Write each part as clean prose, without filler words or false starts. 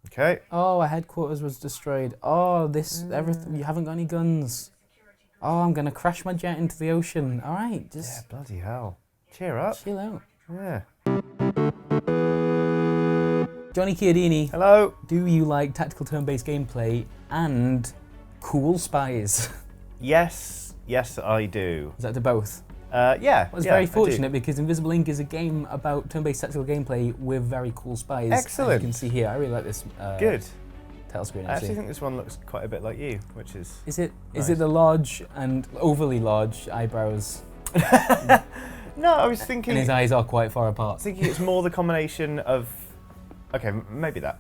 Okay. Oh, our headquarters was destroyed. Oh, everything. You haven't got any guns. Oh, I'm gonna crash my jet into the ocean. All right, Yeah, just bloody hell. Cheer up. chill out. Yeah. Johnny Chiodini, Hello. do you like tactical turn-based gameplay and cool spies? Yes, I do. Is that to both? Yeah. Well, it's yeah, very I do. fortunate because Invisible Ink is a game about turn-based tactical gameplay with very cool spies. Excellent. As you can see here, I really like this. Good. Title screen. I actually think this one looks quite a bit like you, which is. Is it nice. the large and overly large eyebrows? No, I was thinking. And his eyes are quite far apart. Thinking it's more the combination of. Okay, maybe that.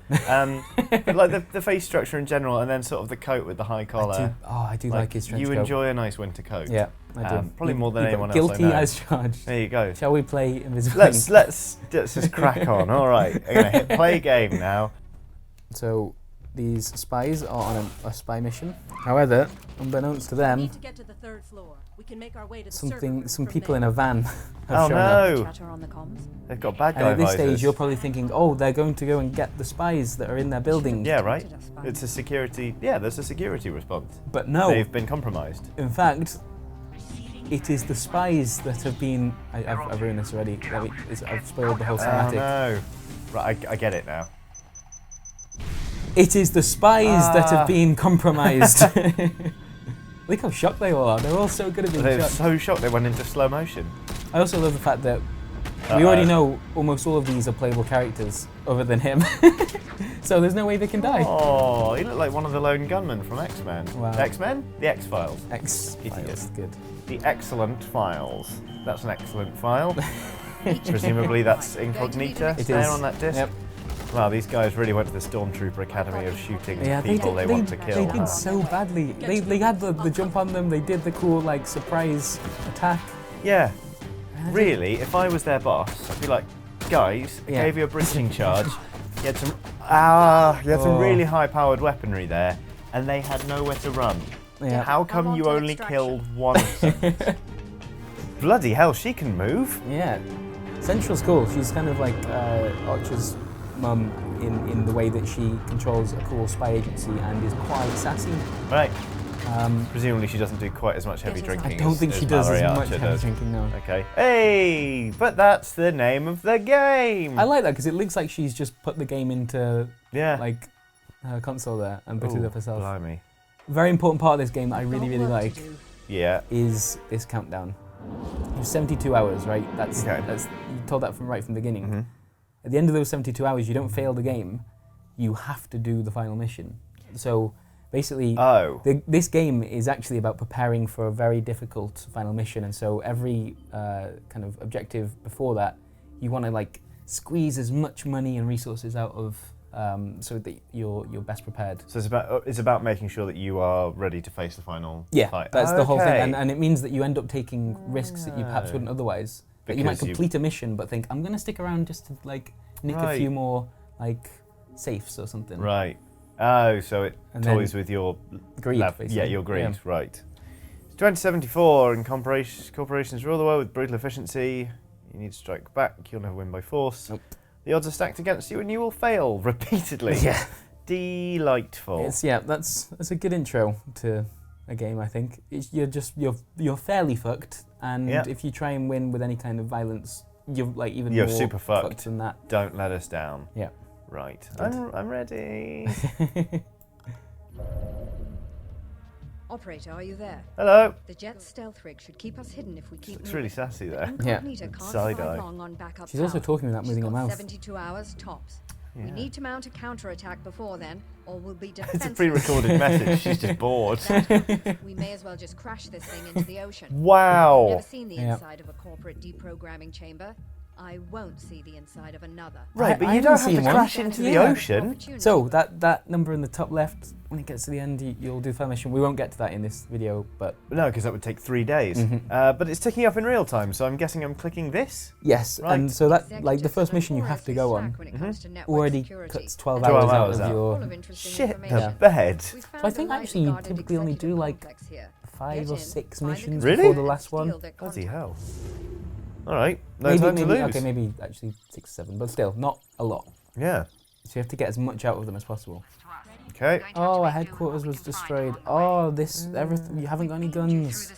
But like the face structure in general, and then sort of the coat with the high collar. I do like his trench You coat. enjoy a nice winter coat. Yeah, I do. Probably more than anyone else. Guilty I know. as charged. There you go. Shall we play Invisible Ink? Let's just crack on. All right, I'm gonna hit play game now. So these spies are on a spy mission. However, unbeknownst to them, We need to get to the 3rd floor. We can make our way to the some people in a van have Oh shown up. no! Chatter on the comms. They've got bad And guy at this visors. stage, you're probably thinking, oh, they're going to go and get the spies that are in their building. Yeah, right. Detected us by It's a security. Yeah, there's a security response. But no, They've been compromised. in fact, it is the spies that have been. I've ruined this already. I've spoiled the whole Oh cinematic. no! Right, I get it now. It is the spies that Ah. have been compromised. Look how shocked they all are. They're all so good at being They're shocked. so shocked they went into slow motion. I also love the fact that we already know almost all of these are playable characters other than him. So there's no way they can die. Oh, he looked like one of the lone gunmen from X-Men. Wow. X-Men? The X-Files. Idiot. Idiot. Good. The Excellent Files. That's an excellent file. Presumably that's incognita It there is. on that disc. Yep. Wow, these guys really went to the Stormtrooper Academy of shooting Yeah, people they want to kill. They did so badly. They had the jump on them. They did the cool like surprise attack. Yeah. Really, if I was their boss, I'd be like, guys, I Yeah. gave you a breaching charge. You had some Oh. really high-powered weaponry there, and they had nowhere to run. Yeah. How come I'm you on to only extraction. killed one of them? Bloody hell, she can move. Yeah. Central's cool. She's kind of like Archer's mum in the way that she controls a cool spy agency and is quite sassy. Right. Presumably she doesn't do quite as much heavy Get us drinking. I don't think she does as Mallory much Archer heavy does. drinking now. Okay. Hey, but that's the name of the game. I like that because it looks like she's just put the game into Yeah. like her console there and booted Ooh, up herself. Blimey. Very important part of this game that I really, Got really work to like do. Yeah. is this countdown. There's 72 hours, right? That's Okay. you told that from right from the beginning. Mhm. At the end of those 72 hours, you don't fail the game. You have to do the final mission. So basically, Oh. this game is actually about preparing for a very difficult final mission, and so every kind of objective before that, you want to like squeeze as much money and resources out of, so that you're best prepared. So it's about making sure that you are ready to face the final Yeah, fight. that's the whole thing, Okay. and it means that you end up taking risks that you perhaps wouldn't otherwise. That you might Because you- complete a mission, but think I'm going to stick around just to like nick a Right. few more like safes or something. Right. Oh, so it And then toys with your Greed, yeah, basically. your greed. Yeah. Right. It's 2074, and corporations rule the world with brutal efficiency. You need to strike back. You'll never win by force. Nope. The odds are stacked against you, and you will fail repeatedly. Yeah. Delightful. That's a good intro to a game. I think you're fairly fucked, and Yeah. if you try and win with any kind of violence, you're like even You're more super fucked. than that. Don't let us down. Yeah. Right. Good. I'm ready. Operator, are you there? Hello. The jet's stealth rig should keep us hidden if we keep It's really moving. sassy there. Yeah. Incognita can't Side fly eye. long on backup She's also power. talking without moving her She's got mouth. 72 hours tops. Yeah. We need to mount a counterattack before then, or we'll be It's a defenseless. pre-recorded message. She's just bored. We may as well just crash this thing into the ocean. Wow. Never seen the Yeah. inside of a corporate deprogramming chamber. I won't see the inside of another. Right, but I you don't haven't have to seen one. crash into the Yeah. ocean. Opportunity. So that number in the top left, when it gets to the end, you'll do final mission. We won't get to that in this video, but No, because that would take 3 days. Mhm. But it's ticking up in real time, so I'm guessing I'm clicking this. yes, Right. and so that like the Executives first are mission you have to notoriously go on slack when it comes to network already security. cuts 12 And hours, 12 hours out out. of full your of interesting Shit the information. bed. We found So I a think lightly actually you guarded typically only do, executive like, complex here. 5 or Get in, 6 find the missions Really? before the control last and one. steal their Bloody contact. hell. All right, no maybe, time to maybe lose. okay, maybe actually 6 or 7, but still not a lot. Yeah. So you have to get as much out of them as possible. Okay. Oh, our headquarters was destroyed. Oh, everything. You haven't got any guns.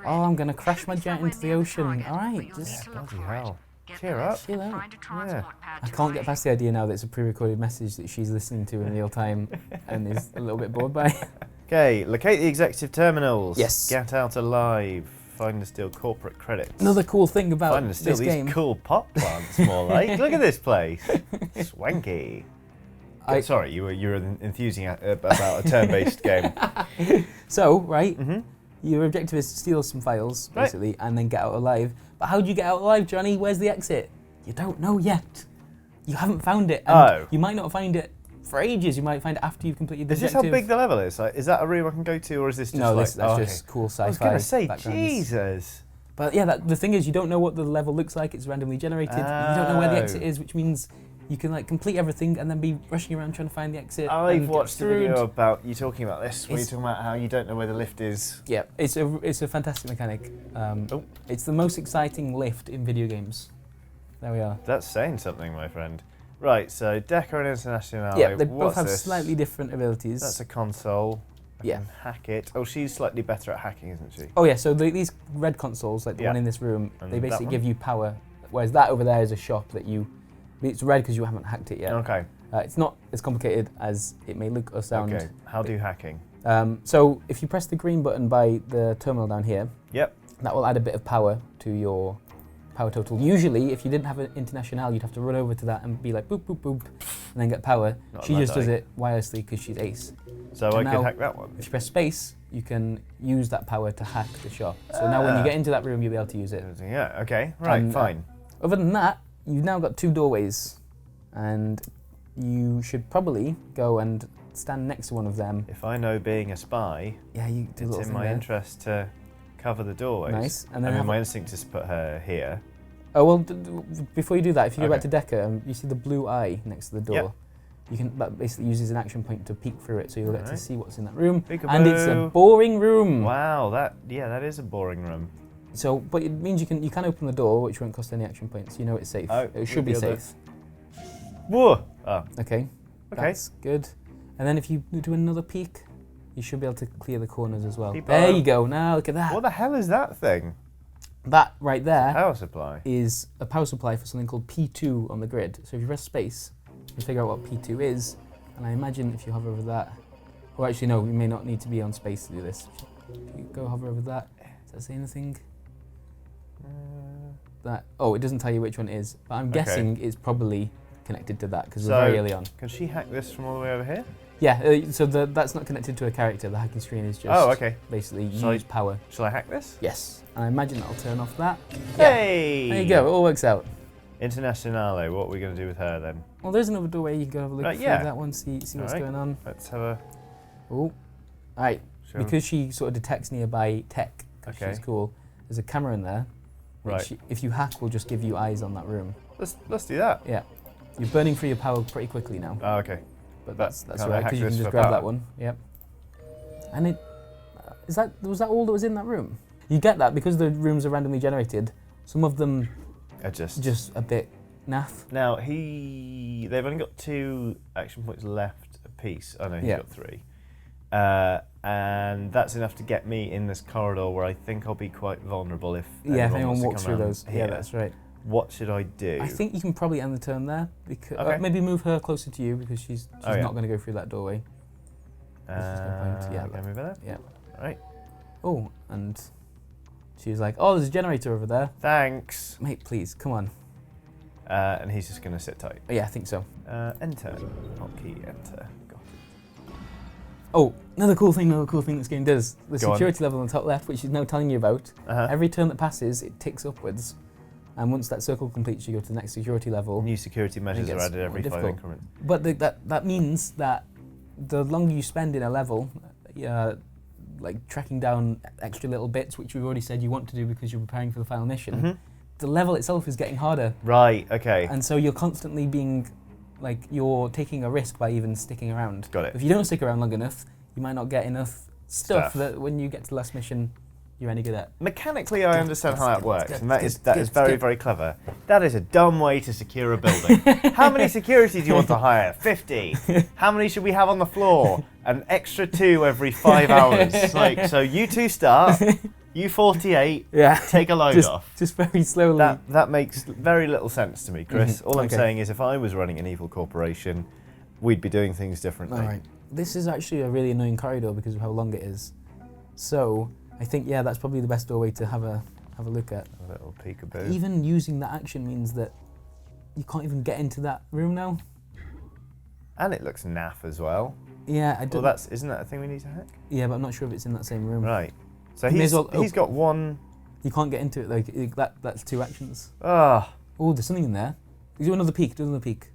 Oh, I'm gonna crash my jet into the ocean. All right, just Bloody hell. Cheer up. chill out. Yeah. I can't get past the idea now that it's a pre-recorded message that she's listening to in real time and is a little bit bored by. Okay, locate the executive terminals. Yes. Get out alive. Find and steal corporate credits. Another cool thing about Find and steal this these game. cool pot plants, more like. Look at this place. Swanky. Sorry, you were enthusing about a turn-based game. So, right, Mm-hmm. your objective is to steal some files, basically, and then get out alive. But how do you get out alive, Johnny? Where's the exit? You don't know yet. You haven't found it. And you might not find it for ages. You might find it after you've completed the Is this objective. how big the level is? Like, is that a room I can go to, or is this just No, like... that's just cool sci-fi I was going to say, backgrounds. Jesus. But yeah, the thing is, you don't know what the level looks like. It's randomly generated. You don't know where the exit is, which means you can like complete everything and then be rushing around trying to find the exit. I've watched a video about you talking about this, where you're talking about how you don't know where the lift is. Yeah, it's a fantastic mechanic. It's the most exciting lift in video games. There we are. That's saying something, my friend. Right, so Decker and International. Yeah, they both What's have this? slightly different abilities. That's a console. I Yeah. can hack it. Oh, she's slightly better at hacking, isn't she? Oh yeah, so these red consoles, like the one in this room, And they that basically one? give you power, whereas that over there is a shop that it's red because you haven't hacked it yet. Okay. It's not as complicated as it may look or sound. Okay. How do hacking? So if you press the green button by the terminal down here, Yep. that will add a bit of power to your power total. Usually, if you didn't have an International, you'd have to run over to that and be like boop, boop, boop, and then get power. Not She on that just does die. it wirelessly because she's ace. So And I now- could hack that one. If you press space, you can use that power to hack the shop. So now when you get into that room, you'll be able to use it. Yeah, okay. Right, And, fine. Other than that, you've now got 2 doorways, and you should probably go and stand next to one of them. If I know being a spy, Yeah, you do a it's little in thing my there. interest to cover the doorways. Nice. And I then mean, have my instinct is to put her here. Oh well, before you do that, if you go back Okay. to Decker, you see the blue eye next to the door. Yep. That basically uses an action point to peek through it, so you'll get to Alright. see what's in that room. Peekaboo. And it's a boring room. Wow, that is a boring room. So, but it means you can open the door, which won't cost any action points. You know it's safe. Oh, It should be with the other- safe. Whoa! Oh, Okay. okay. That's good. And then if you do another peek, you should be able to clear the corners as well. Peep There up. you go. Now look at that. What the hell is that thing? That right there Power supply. is a power supply for something called P2 on the grid. So if you press space, you figure out what P2 is, and I imagine if you hover over that, or actually no, you may not need to be on space to do this. If you go hover over that, does that say anything? It doesn't tell you which one it is, but I'm guessing it's probably connected to that because we're very early on. Can she hack this from all the way over here? Yeah, so that's not connected to a character. The hacking screen is just basically use power. Shall I hack this? Yes, and I imagine that'll turn off that. Hey! There you go. It all works out. Internationale, what are we going to do with her then? Well, there's another doorway. You can go have a look through that one, see what's Alright. going on. Let's have a... Oh, all right. Shall- Because she sort of detects nearby tech, 'cause she's cool. There's a camera in there. Right. Which if you hack, will just give you eyes on that room. Let's do that. Yeah, you're burning through your power pretty quickly now. Oh, okay. But that's can't I right hack because you this can just for grab power? that one. Yep. And was that all that was in that room? You get that because the rooms are randomly generated. Some of them just a bit naff. Now, they've only got 2 action points left apiece. Oh no, he's got 3. And that's enough to get me in this corridor where I think I'll be quite vulnerable if Anyone wants to walks come through around those. here. Yeah, that's right. What should I do? I think you can probably end the turn there because Okay. maybe move her closer to you because she's Oh, yeah. not going to go through that doorway. There's no point. Yeah, can I move her there? Yeah. Right. Oh, and she was like, "Oh, there's a generator over there, Thanks. mate. Please, come on." And he's just going to sit tight. Oh, yeah, I think so. Enter. Hotkey, enter. Got it. Oh, another cool thing this game does. The Go on. security level on the top left, which is now telling you about. Uh-huh. Every turn that passes, it ticks upwards. And once that circle completes, you go to the next security level. New security measures are gets added every more 5 difficult. increments. But that means that the longer you spend in a level, like tracking down extra little bits, which we've already said you want to do because you're preparing for the final mission, the level itself is getting harder. Right, okay. And so you're constantly being, like, you're taking a risk by even sticking around. Got it. If you don't stick around long enough, you might not get enough stuff Stuff. that when you get to the last mission, you're any good at. Mechanically, I understand how that good, works, good, and that good, is good, very, good. very clever. That is a dumb way to secure a building. How many security do you want to hire? 50. How many should we have on the floor? An extra 2 every 5 hours. Like, so you 2 start, you 48, take a load off. Just very slowly. That makes very little sense to me, Chris. All I'm Okay. saying is if I was running an evil corporation, we'd be doing things differently. All right. This is actually a really annoying corridor because of how long it is. So I think that's probably the best doorway to have a look at. A little peekaboo. Even using that action means that you can't even get into that room now. And it looks naff as well. Yeah, I don't. Well, isn't that a thing we need to hack? Yeah, but I'm not sure if it's in that same room. Right. So You may as well- he's got one. You can't get into it like that's 2 actions. Ah. Oh, there's something in there. Do another peek. Do another peek.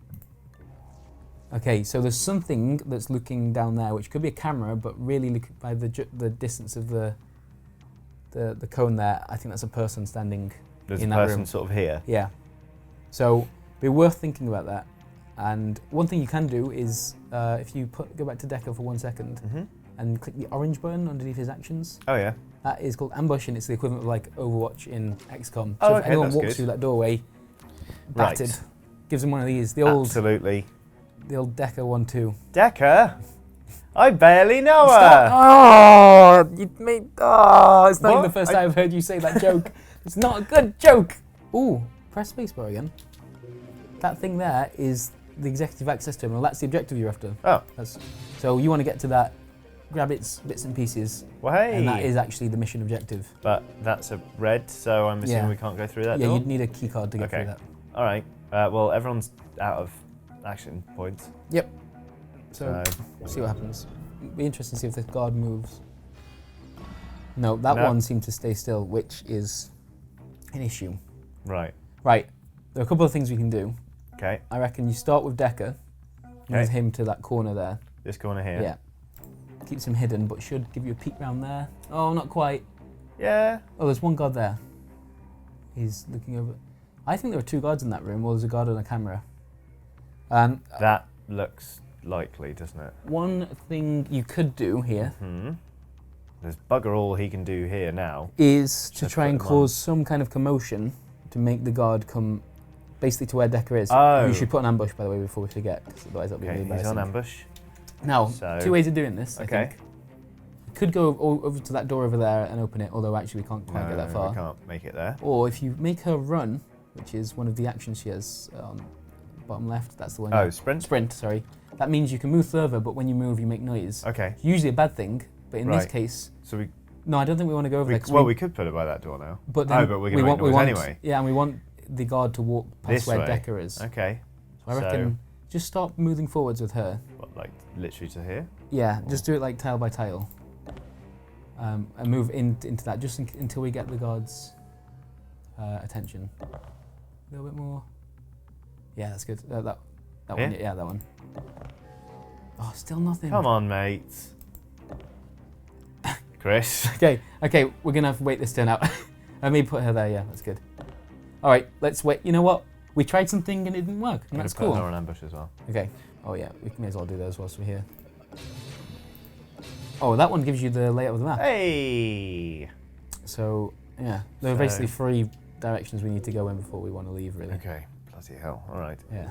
Okay, so there's something that's looking down there, which could be a camera, but really look by the distance of the cone there. I think that's a person standing There's in a that person room. sort of here. Yeah. So be worth thinking about that. And one thing you can do is if you go back to Decker for 1 second and click the orange button underneath his actions. Oh yeah. That is called ambush, and it's the equivalent of like Overwatch in XCOM. So Oh, if okay, anyone that's walks good. through that doorway, Right. battered, gives them one of these. Absolutely. The old Decker 1-2. Decker? I barely know her. Stop. Oh, you made. Oh, it's not even What? the first time I've heard you say that joke. It's not a good joke. Ooh, press spacebar again. That thing there is the executive access terminal. That's the objective you're after. Oh. So you want to get to that, grab its bits and pieces, Well, hey. and that is actually the mission objective. But that's a red, so I'm assuming Yeah. we can't go through that Yeah, door? you'd need a key card to get Okay. through that. All right. Well, everyone's out of action points. Yep. So see what happens. Be interesting to see if the guard moves. No, that one seemed to stay still, which is an issue. Right. Right. There are a couple of things we can do. Okay. I reckon you start with Decker, move him to that corner there. This corner here. Yeah. Keeps him hidden, but should give you a peek round there. Oh, not quite. Yeah. Oh, there's one guard there. He's looking over. I think there are 2 guards in that room. Well, there's a guard and a camera. That looks likely, doesn't it? One thing you could do here There's bugger all he can do here now. is to Just try put and him cause some kind of commotion to make the guard come basically to where Decker is. Oh. You should put an ambush, by the way, before we forget, because otherwise that'll be really Okay, he's on embarrassing. ambush. Now, So- 2 ways of doing this, I Okay. think. You could go over to that door over there and open it, although actually we can't quite get that far. We can't make it there. Or if you make her run, which is one of the actions she has on bottom left, that's the one. Oh, sprint? Sprint, sorry. That means you can move further, but when you move, you make noise. Okay. It's usually a bad thing, but in this Right. case, So we, no, I don't think we want to go over there. 'cause we could put it by that door now. but then but we're going to make noise anyway. Yeah, and we want the guard to walk past This where way. Decker is. Okay. So I reckon just start moving forwards with her. What, like literally to here? Yeah, just do it like tile by tile. And move into that just until we get the guard's attention. A little bit more. Yeah, that's good. That one. Here? Yeah, that one. Oh, still nothing. Come on, mate. Chris. Okay, we're gonna have to wait this turn out. Let me put her there. Yeah, that's good. All right, let's wait. You know what? We tried something and it didn't work, and that's cool. Put her on ambush as well. Okay. Oh yeah, we may as well do those whilst we're here. Oh, that one gives you the layout of the map. Hey. So yeah, there are basically 3 directions we need to go in before we want to leave, really. Okay. Bloody hell. All right. Yeah.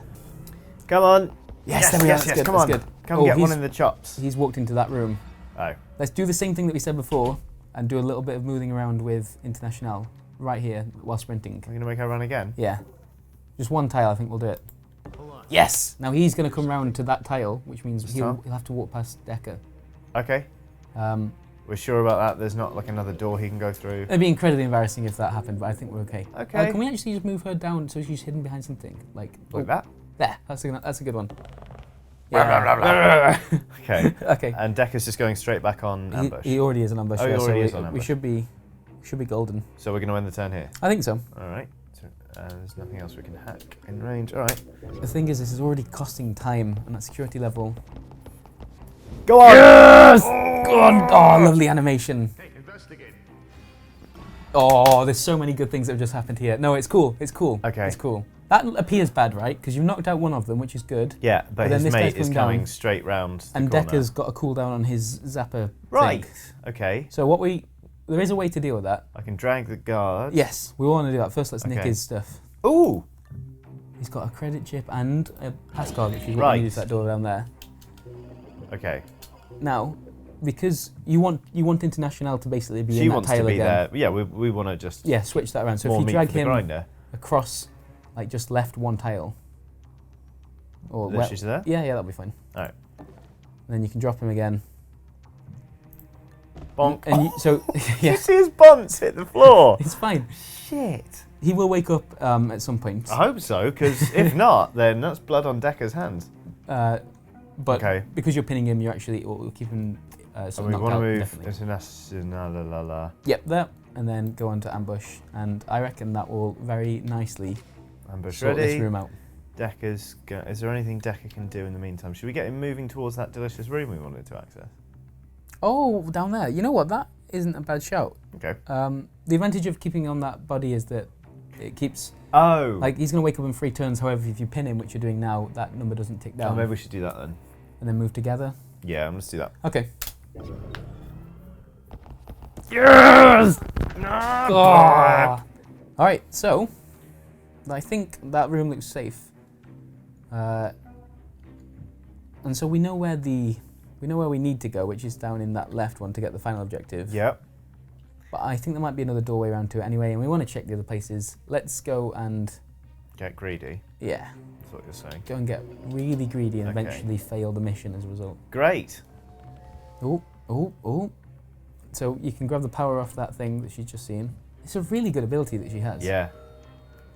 Come on. Yes, there we are. Yes, That's yes. good, Come that's on. good. Come Oh, get one he's- in the chops. He's walked into that room. Oh. Let's do the same thing that we said before and do a little bit of moving around with International right here while sprinting. We're gonna make her run again. Yeah. Just 1 tile, I think we'll do it. Yes! Now he's going to come round to that tile, which means he'll have to walk past Decker. Okay. We're sure about that. There's not like another door he can go through. It'd be incredibly embarrassing if that happened, but I think we're okay. Okay. Can we actually just move her down so she's hidden behind something? Like that? There, that's a good one. Yeah. Okay. Okay. And Decker's just going straight back on ambush. He already is an ambush. Oh, he yeah, already so is on we ambush. should be golden. So we're going to end the turn here. I think so. All right. So, there's nothing else we can hack in range. All right. The thing is, this is already costing time, and that security level. Go on. Yes! God! Oh, lovely animation. Oh, there's so many good things that have just happened here. No, it's cool. It's cool. Okay. It's cool. That appears bad, right? Because you've knocked out one of them, which is good. Yeah, but then his this guy's mate is coming coming down. straight round the And corner. Decker's got a cooldown on his zapper. Right. thing. Okay. So what we there is a way to deal with that. I can drag the guard. Yes, we want to do that. First, let's nick Okay. his stuff. Ooh! He's got a credit chip and a pass card, which is what Right. we use that door down there. Okay. Now, because you want International to basically be She in that wants tile to be again. there. Yeah, we want to just Yeah, switch that around. So more if you meat drag for the him grinder. across, like just left one tile. Or There she's there? Yeah, that'll be fine. Alright. Then you can drop him again. Bonk. And you, so, Did yeah, you see his bonds hit the floor? it's fine. Shit. He will wake up at some point. I hope so, because if not, then that's blood on Decker's hands. But Okay. because you're pinning him, you're actually keeping And sort we of knocked want to out. move Definitely. international. Yep, there. And then go on to ambush. And I reckon that will very nicely Ambush sort this ready. room out. Decker's. Is there anything Decker can do in the meantime? Should we get him moving towards that delicious room we wanted to access? Oh, down there. You know what? That isn't a bad shout. Okay. The advantage of keeping on that body is that it keeps... Oh. Like, he's going to wake up in 3 turns. However, if you pin him, which you're doing now, that number doesn't tick Oh, down. maybe we should do that then. And then move together. Yeah, let's do that. Okay. Yes! All right, so I think that room looks safe, and so we know where we need to go, which is down in that left one to get the final objective. Yep. But I think there might be another doorway around to it anyway, and we want to check the other places. Let's go and Get greedy. yeah, That's what you're saying. go and get really greedy and Okay. eventually fail the mission as a result. Great. Oh. So you can grab the power off that thing that she's just seen. It's a really good ability that she has. Yeah.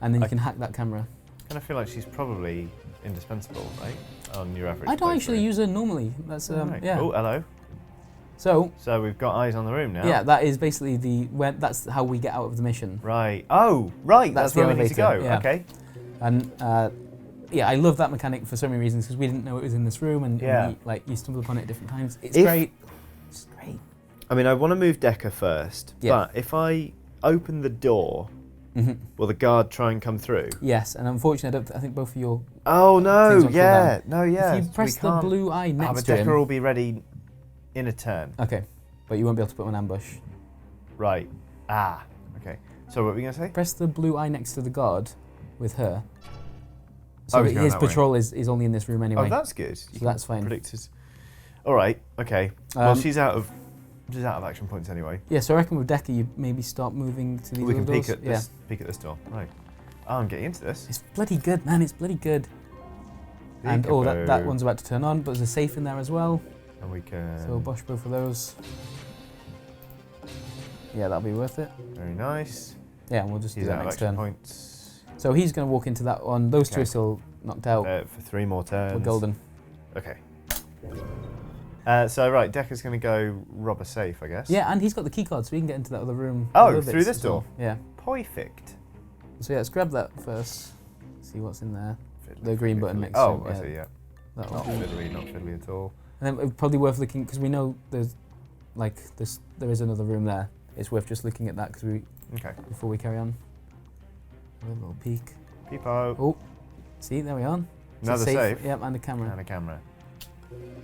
And then you I- can hack that camera. Kind of feel like she's probably indispensable, right? On your average. I don't playthrough. actually use her normally. That's Right. yeah. Oh, hello. So So we've got eyes on the room now. yeah, that is basically that's how we get out of the mission. Right. Oh, right. That's That's the where we need to go. elevator, yeah. Okay. And yeah, I love that mechanic for so many reasons because we didn't know it was in this room and Yeah. you stumbled upon it at different times. It's If- great. It's great. I mean, I want to move Decker first, Yeah. but if I open the door, hmm will the guard try and come through? Yes, and unfortunately, I think both of your Oh no! Things on Yeah, no, yeah. if you press we the can't. blue eye Ah, next but to Decker him. will be ready in a turn. Okay, but you won't be able to put him in ambush. Right. Ah. Okay. So what were we gonna say? Press the blue eye next to the guard with her. Oh, So he's that going his that way. patrol is only in this room anyway. Oh, that's good. So that's fine. Predicted. All right. Okay. Well, Um, she's out of action points anyway. Yeah, so I reckon with Decker you maybe start moving to these We can other peek doors. at this. Peek at this door. Right. Oh, I'm getting into this. It's bloody good, man. It's bloody good. And oh, that Peekaboo. one's about to turn on, but there's a safe in there as well. And we can. So bosh both of those. Yeah, that'll be worth it. Very nice. Yeah, and we'll just He's do out that of next action turn. points. So he's going to walk into that one. Those two Okay. are still knocked out. For 3 more turns. We're golden. Okay. So right, Decker's going to go rob a safe, I guess. Yeah, and he's got the key card, so we can get into that other room. Oh, with other through bits this as well. door? Yeah. Perfect. So yeah, let's grab that first. See what's in there. Fiddly, The green fiddly, button fiddly. next Oh, to I it, see. Yeah. That'll Not be- fiddly, not fiddly at all. And then it's probably worth looking because we know there's there is another room there. It's worth just looking at that Okay. before we carry on. Have a little peek. Peepo. Oh, see, there we are. It's a Another safe. Yep, and a camera. And a camera.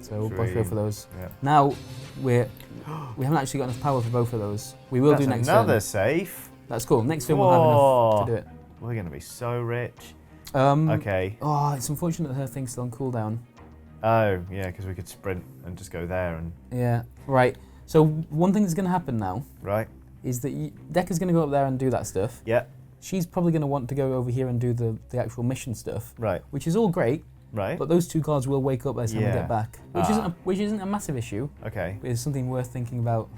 So both go for those. Yeah. Now we haven't actually got enough power for both of those. We will That's do next another turn. safe. That's cool. Next turn we'll have enough to do it. We're going to be so rich. Um, Okay. Oh, it's unfortunate that her thing's still on cooldown. Oh, yeah, because we could sprint and just go there and... Yeah. Right. So one thing that's going to happen now Right? is that Decker's going to go up there and do that stuff. Yeah. She's probably going to want to go over here and do the actual mission stuff, Right. which is all great. Right. But those two guards will wake up by the time we Yeah. get back, which isn't a massive issue. Okay. But it's something worth thinking about.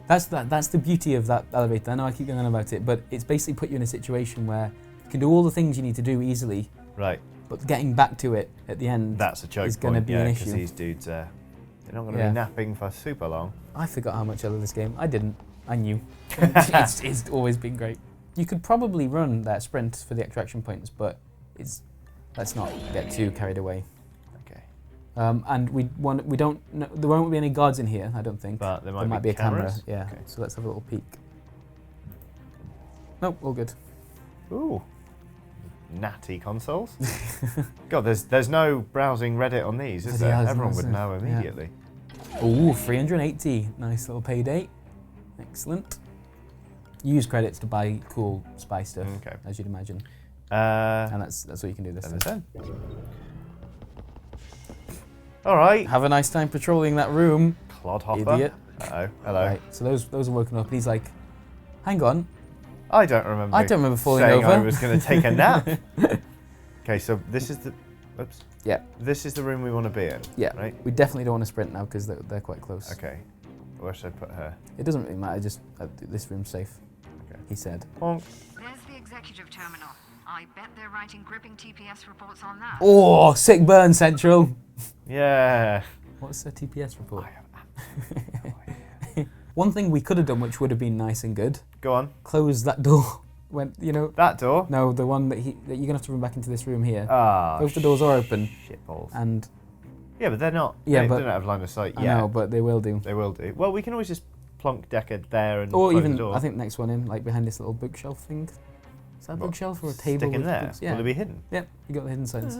That's the beauty of that elevator. I know I keep going on about it, but it's basically put you in a situation where you can do all the things you need to do easily, Right. but getting back to it at the end. That's a choke Is point. gonna be yeah, an 'cause issue. these dudes, they're not going to Yeah. be napping for super long. I forgot how much I love this game. I didn't. I knew. it's always been great. You could probably run that sprint for the extraction points, but let's not get too carried away. Okay. And we don't. No, there won't be any guards in here, I don't think. But there there might be a camera. cameras? Yeah. Okay. So let's have a little peek. Nope, all good. Ooh. Natty consoles. God, there's no browsing Reddit on these, is Bloody there? hell, Everyone isn't would there? know Yeah. immediately. Ooh, 380. Nice little payday. Excellent. You use credits to buy cool spy stuff, Okay. as you'd imagine. And And that's what you can do this then time. it's in. All right. Have a nice time patrolling that room, Clodhopper. idiot. Uh-oh. Hello. Right, so those are woken up. He's like, hang on, I don't remember. I don't remember falling saying over. I was going to take a nap. Okay, so this is the. Oops. Yeah. This is the room we want to be in. Yeah. Right. We definitely don't want to sprint now because they're quite close. Okay. Where should I put her? It doesn't really matter. Just this room's safe. Okay. He said. Bonk. There's the executive terminal. I bet they're writing gripping TPS reports on that. Oh, sick burn, Central. Yeah. What's the TPS report? I have absolutely no idea. One thing we could have done, which would have been nice and good, Go on. close that door. When That door. no, the one that you're gonna have to run back into this room here. Ah. Both the doors are open, Shitballs. and Yeah, but they're not. Yeah, they but- don't have line of sight I yet. know, but they will do. They will do. Well, we can always just plonk Decker there and Or close even the door. I think next one in, like behind this little bookshelf thing. Is that a What, bookshelf or a table? Stick in with there. books? Yeah. Will it be hidden? Yep, you got the hidden signs.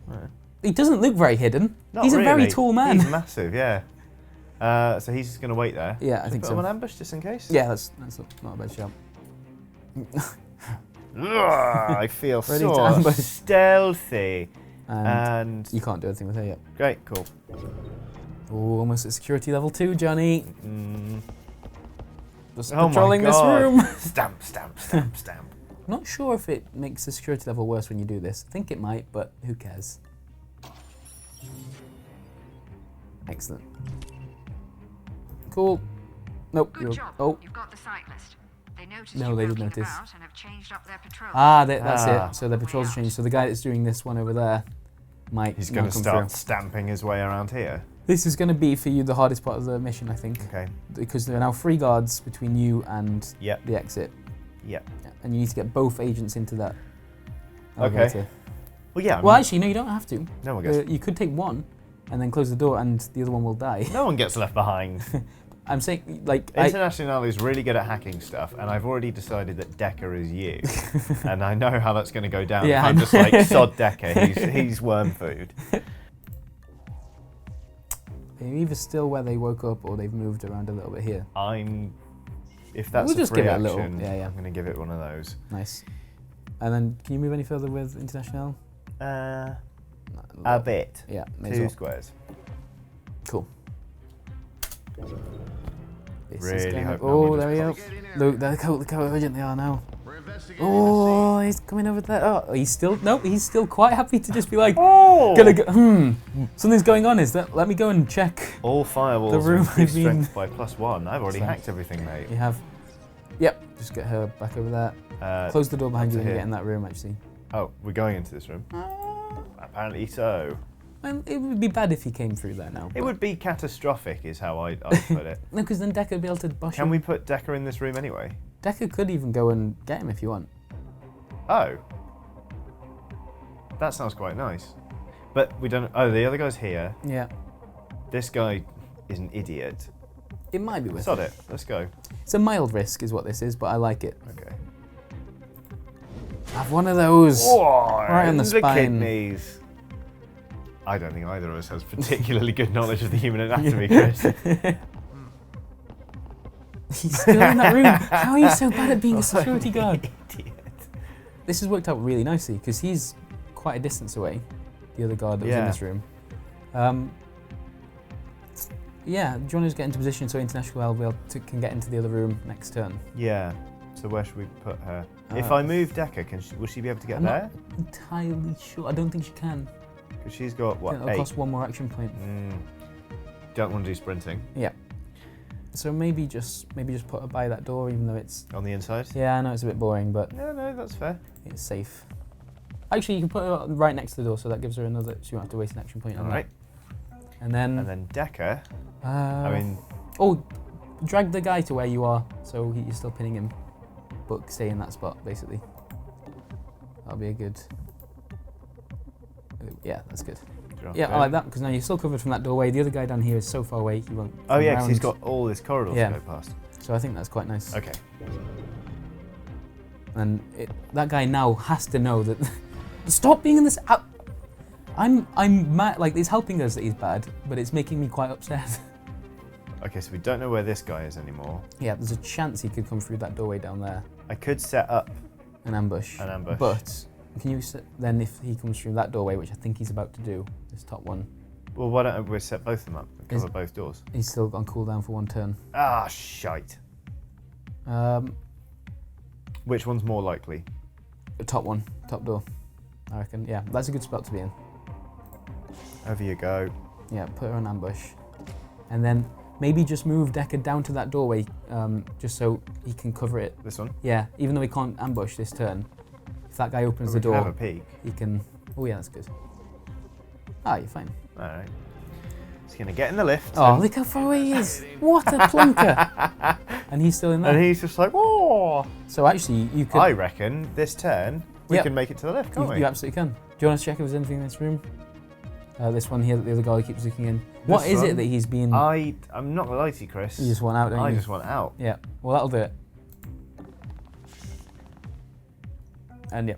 Right. He doesn't look very hidden. Not He's a very really. tall man. He's massive, yeah. So he's just going to wait there. Yeah, I Should think put so. him on ambush just in case? Yeah, that's not a bad shout. Ugh, I feel Ready to so ambush. stealthy. And And you can't do anything with her yet. great, cool. Oh, almost at security level 2, Johnny. Mm. Just Oh my patrolling this God. room. Stamp, stamp, stamp, stamp. Not sure if it makes the security level worse when you do this. I think it might, but who cares? Excellent. Cool. Nope. Good job. Oh. You've got the site list. They noticed No, you they did poking notice. about and have changed up their patrol. That's Ah. it. So the patrols have changed. So the guy that's doing this one over there might He's not going to come start through. stamping his way around here. This is going to be for you the hardest part of the mission, I think, Okay. because there are now 3 guards between you and Yep. the exit, Yep. and you need to get both agents into that. Okay. elevator. Well, yeah. I Well, mean, actually, no, you don't have to. no one gets. You could take one, and then close the door, and the other one will die. No one gets left behind. I'm saying, like, International is really good at hacking stuff, and I've already decided that Decker is you, and I know how that's going to go down. Yeah, If I I'm know. just like sod Decker. He's worm food. they're either still where they woke up, or they've moved around a little bit here. If that's We'll a just free give it a action, little- yeah, yeah. I'm going to give it one of those. Nice. And then, can you move any further with International? A bit. Yeah, may as 2 well. squares. Cool. This is Really gonna- hope no Oh, one there we go. just Look how urgent they are now. Oh, he's coming over there. Oh, he's still quite happy to just be like, Oh! gonna go, something's going on. Is that? Let me go and check. All firewalls The room increase I've been- strength by +1. I've already So- hacked everything, mate. You have. Yep. Just get her back over there. Close the door behind you to and here. get in that room. Actually. Oh, we're going into this room. Apparently so. Well, it would be bad if he came through there now. It would be catastrophic, is how I'd put it. No, because then Decker would be able to bosh Can him. we put Decker in this room anyway? Decker could even go and get him if you want. Oh. That sounds quite nice. But we don't. Oh, the other guy's here. Yeah. This guy is an idiot. It might be worth Sod it. it. Let's go. It's a mild risk, is what this is, but I like it. Okay. Have one of those. Right on the spine. kidneys. I don't think either of us has particularly good knowledge of the human anatomy, Chris. He's still in that room. How are you so bad at being a security guard? Idiot. This has worked out really nicely because he's quite a distance away, the other guard that was in Yeah. this room. Yeah, do you want to just get into position so International can get into the other room next turn? Yeah. So where should we put her? If Uh, I move Decker, will she be able to get I'm there? not entirely sure. I don't think she can. Because she's got what, It'll 8? cost 1 more action point. Don't want to do sprinting Yeah. So maybe just put her by that door, even though it's. on the inside. Yeah, I know it's a bit boring, but No, that's fair. it's safe. Actually, you can put her right next to the door, so that gives her another. She won't have to waste an action point on All right. that. And then. And then Decker. Uh, I mean, Oh, drag the guy to where you are, so you're still pinning him, but stay in that spot, basically. That'll be a good. Yeah, that's good. drop Yeah, it. I like that because now you're still covered from that doorway. The other guy down here is so far away he won't. Oh come yeah, because he's round. got all this corridor Yeah. to go past. So I think that's quite nice. Okay. And that guy now has to know that. Stop being in this. I'm mad. Like it's helping us that he's bad, but it's making me quite upset. Okay, so we don't know where this guy is anymore. Yeah, there's a chance he could come through that doorway down there. I could set up An ambush. an ambush. But can you then, if he comes through that doorway, which I think he's about to do, this top one, Well, why don't we set both of them up and cover Is- both doors? he's still on cooldown for 1 turn. Ah, shite. Which one's more likely? The top one, top door, I reckon. Yeah, that's a good spot to be in. Over you go. Yeah, put her on ambush. And then maybe just move Deckard down to that doorway, just so he can cover it. This one? Yeah, even though he can't ambush this turn, if that guy opens We the can have a door, peek. he can... Oh yeah, that's good. Ah, you're fine. Alright. He's going to get in the lift. Oh, look how far away he is! What a plonker! And he's still in there. And he's just like, whoa! So actually, you could... I reckon this turn we Yep. can make it to the lift, can't You, we? you absolutely can. Do you want to check if there's anything in this room? This one here that the other guy keeps looking in. What This is it one? that he's been... I'm not going to lie to you, Chris. You just want out, don't I you? just want out. Yeah, well that'll do it. And yeah.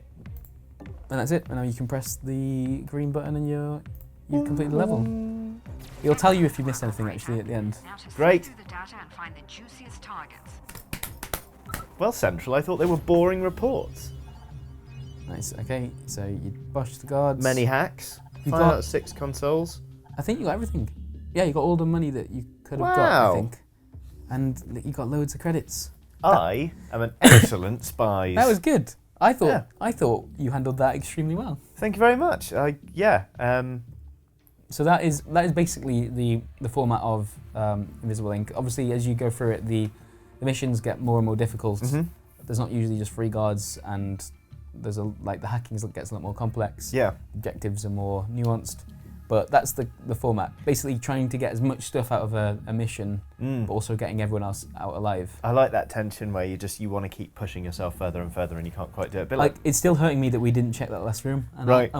And that's it. And now you can press the green button and you've completed the level. It'll tell you if you missed anything actually at the end. Now to sift Great. through the data and find the juiciest targets. Well, Central, I thought they were boring reports. Nice, okay. So you bosh the guards. Many hacks. You 5 got- out of 6 consoles. I think you got everything. Yeah, you got all the money that you could have got, Wow. I think. And you got loads of credits. I am an excellent spy. That was good. I thought Yeah. you handled that extremely well. Thank you very much. Yeah. So that is basically the format of Invisible Ink. Obviously, as you go through it, the missions get more and more difficult. Mhm. There's not usually just free guards, and there's the hacking gets a lot more complex. Yeah. Objectives are more nuanced, but that's the format. Basically, trying to get as much stuff out of a mission, Mm. but also getting everyone else out alive. I like that tension where you want to keep pushing yourself further and further and you can't quite do it. But Like it's still hurting me that we didn't check that last room. And Right.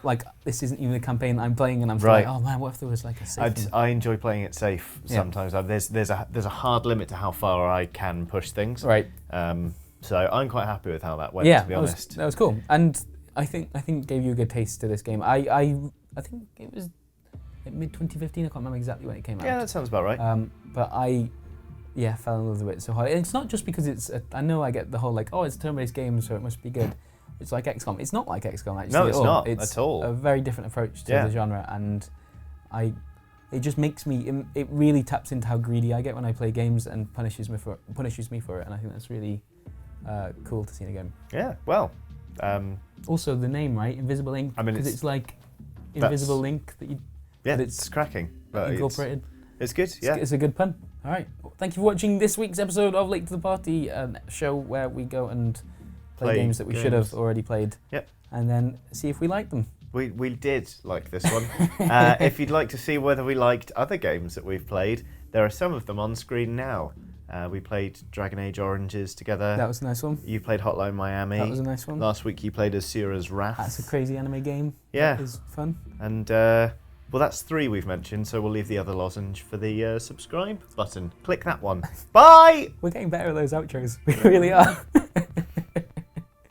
like this isn't even a campaign I'm playing, and I'm Right. like, oh man, what if there was like a safe? I enjoy playing it safe Yeah. sometimes. There's a hard limit to how far I can push things. Right. So I'm quite happy with how that went, Yeah, to be honest. that was cool, and I think gave you a good taste to this game. I think it was mid 2015. I can't remember exactly when it came out. Yeah, that sounds about right. But I fell in love with it so hard. And it's not just because I know I get the whole like, oh, it's a turn-based game, so it must be good. It's like XCOM. It's not like XCOM actually. No, it's at all. not It's at all. a very different approach to Yeah. the genre, and it just makes me. It really taps into how greedy I get when I play games and punishes me for it, and I think that's really cool to see in a game. Yeah, well, Also, the name, right? Invisible Ink. I mean, because it's like invisible link that you yeah, But it's cracking. But incorporated. It's good, yeah. It's a good pun. All right. Well, thank you for watching this week's episode of Late to the Party, a show where we go and play games that we should have already played. Yep. And then see if we like them. We did like this one. If you'd like to see whether we liked other games that we've played, there are some of them on screen now. We played Dragon Age Oranges together. That was a nice one. You played Hotline Miami. That was a nice one. Last week you played Asura's Wrath. That's a crazy anime game. Yeah. It was fun. And, well, that's 3 we've mentioned, so we'll leave the other lozenge for the subscribe button. Click that one. Bye! We're getting better at those outros. We really are.